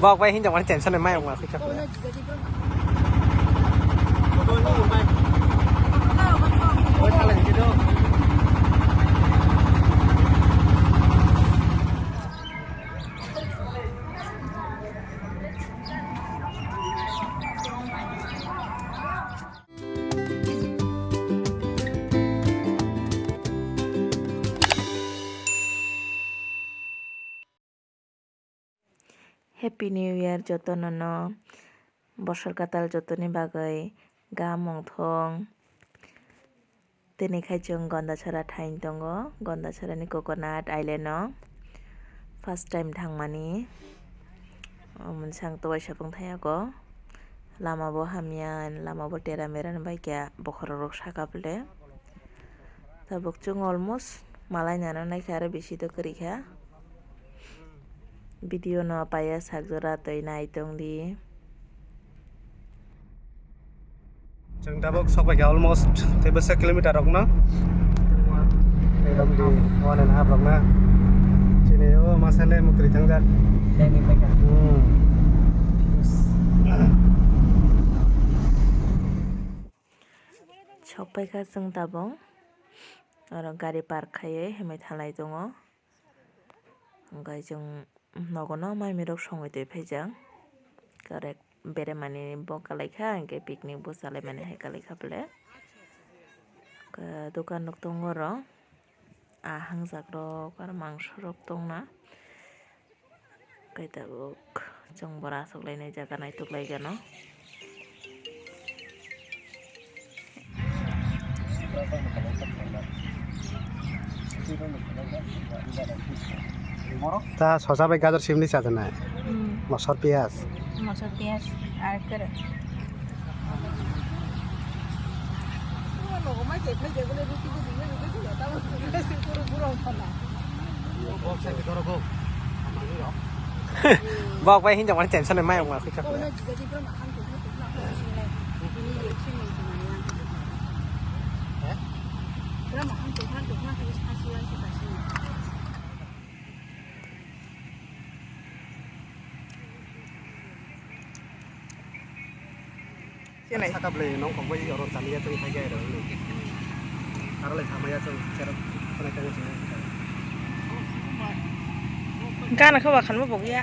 บอกไปหิ้งจากวันเจนฉันเลยไม่ออกมาคือจะHappy New Year joto nono bosor katal jotoni bagai gaham mongthong tini khai chung Gondachara thain tongo Gondachara ni Coconut Island o first time thangmani monsang towai sapung thaiyago lama bo hamya lama bo tera mera ni baikya bokhor rok sakaple tabuk chung almost malai nano naikha aro bisi to korikha video no paya sakjora tui nai tongdi जों दाबो सबाइखा almost 3 kilometre रक ना एकदम di 1.5 rok na sini oh masane mukri tangjak ini pegang sokpaikha chung tabong aro gari park khaiye hemai thalai tongo hingkai chung nogono maimi rok songoi tui paijak correct beremani bo kalaikha hingke picnic bo chalaimani hai kalaikha pole dokan nok tongo ro hangjak rok aro mangso rok tongna kai tabuk chung bora asoklainai jaga naitoklaiga no তা শসা by গাজর সিমনি সাথে না মসর পেঁয়াজ আর করেบอกไปหิ้งจากวันเจนฉันเลยไม่ออกมาคือจะSakap le nong kong bai orang tania chung khai gai ro ni aro le thamaya chung cher kone kane chung gana khawa khan mo bogya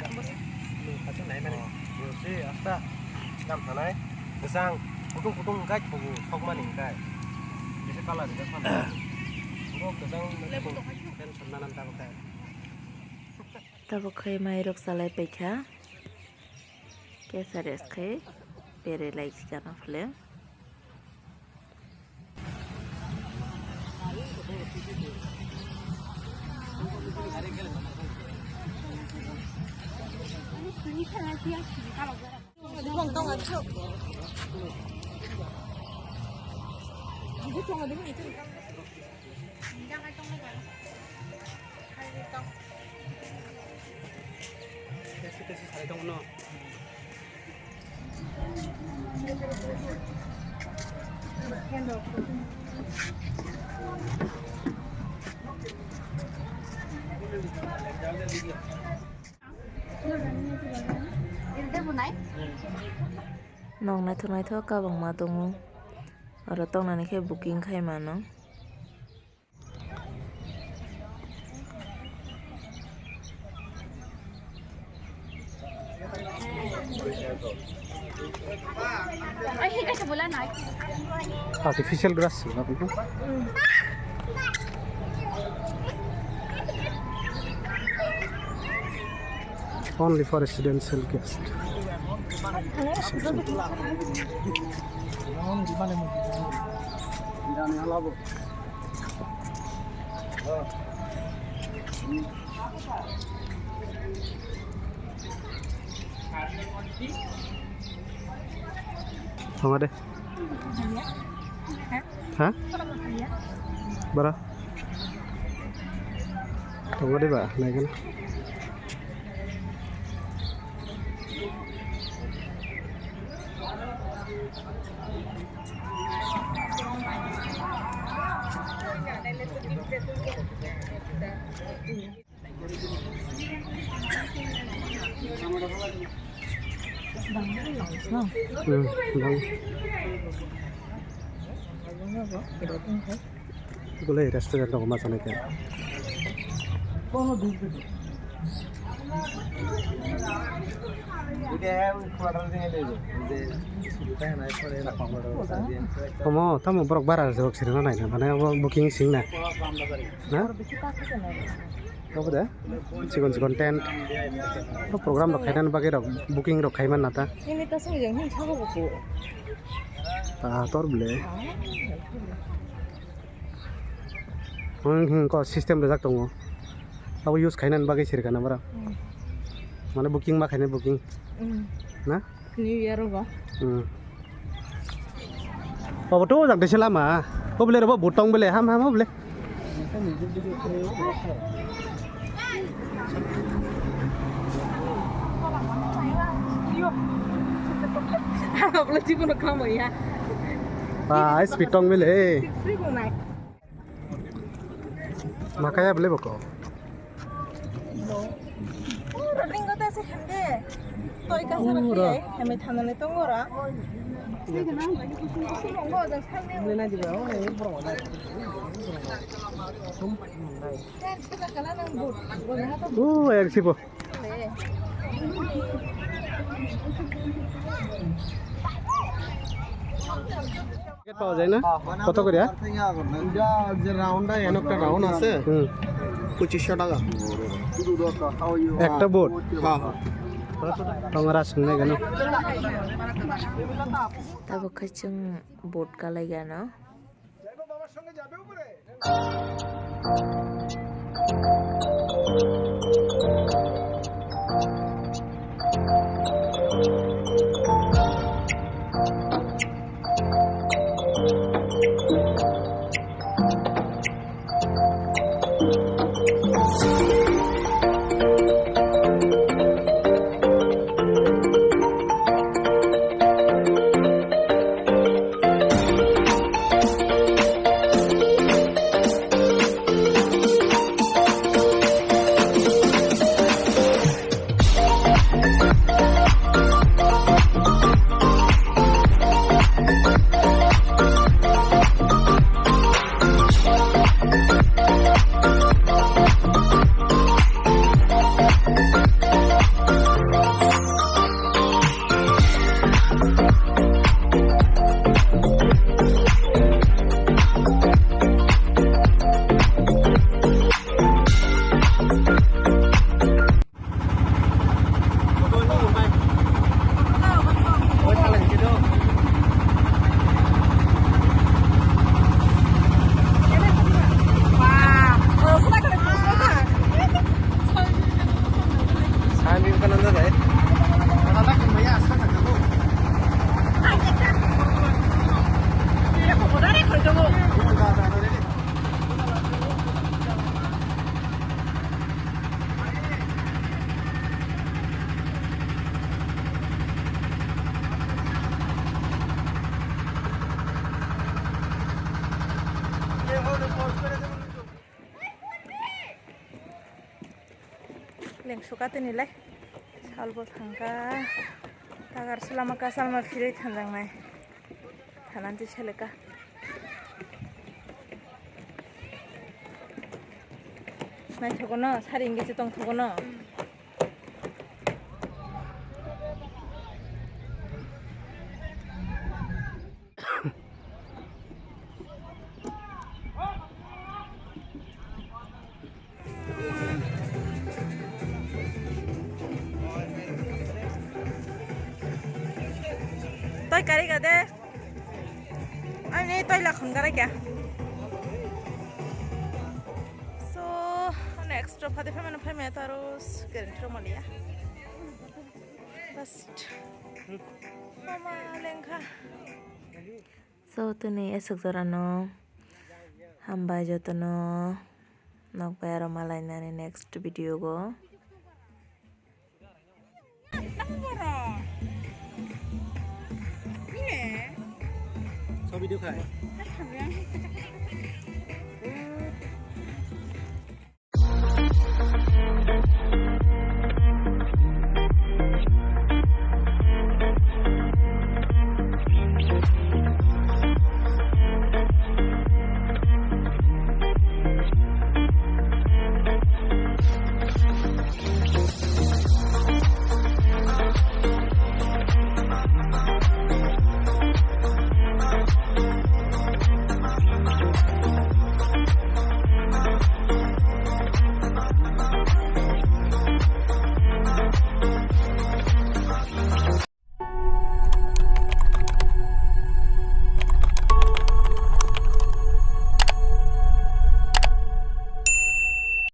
chung nai mane yo si asta nam thanai gesang kutung gai bogu thokmani gai ese kala de kan bo gesang kan sannanan ta gai tabo khai mai rok salai paikha kesares khai pere like jana phale nong nai tho kabang ma tongo aro tong nani khe booking khai mano artificial grass na piku only for residential guest Hongade hah bara hongade ba naik kan No. Bang. Boleh restoran dong mas anaknya. Kamu tamu berok barat jauh sini mana ini? Mana booking sing na? Nah? Apa dah? Cikon tent. Program rok kainan bagi rok booking rok kaiman nata. Ini tas yang hin chago buku. Tor boleh. Kok sistem rezak tunggu. Aku use kainan bagi sih kan namanya. Mana booking mak kainan booking. Nah? New Year ba? Oh betul jak desa lama. Oh boleh apa botong boleh ham boleh. Apa boleh cipu nak kamu ya? Ice pitong boleh. Free kok naik. Makanya boleh boko. Oh, running kota sih hande. Toy kasar lagi, kami tanah itu ngora. Air sih po. Ticket পাওয়া যায় না কত করে round একটা round আছে 2500 টাকা একটা boat তোমরা শুনে কেন Tabo kacang boat kalai gano. Leng sukati nilai salbo thangka tagar selama kasal ma firai thanjang nai thananti cheleka nai thogono sari ingi tong thogono Toy kari ka deh. Ini toy lakhon kari kya. So next phade phame tarus kerentro malia. First. Mama lengkha. So tuni esok jorano hamba jotono nok bayaro malai nani next video go. video khai